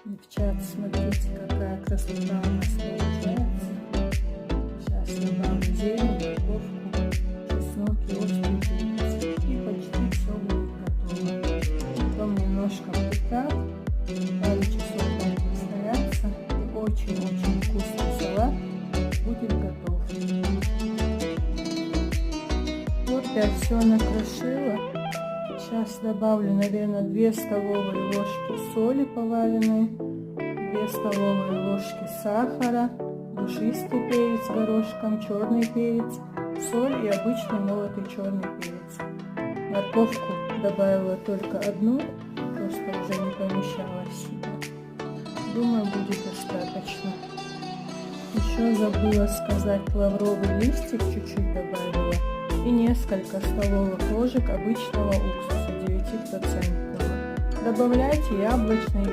Девчат, смотрите, какая красота у нас получается. Сейчас добавлю зелень, морковку, чеснок и острый перец. И почти все будет готово. Потом немножко приправ, пару часов дать настояться. И очень-очень вкусный салат будет готов. Вот я все накрошила. Сейчас добавлю, наверное, 2 столовые ложки соли поваренной, 2 столовые ложки сахара, душистый перец горошком, черный перец, соль и обычный молотый черный перец. Морковку добавила только одну, просто уже не помещалась сюда. Думаю, будет достаточно. Еще забыла сказать, лавровый листик чуть-чуть добавила. И несколько столовых ложек обычного уксуса 9%. Добавляйте яблочный или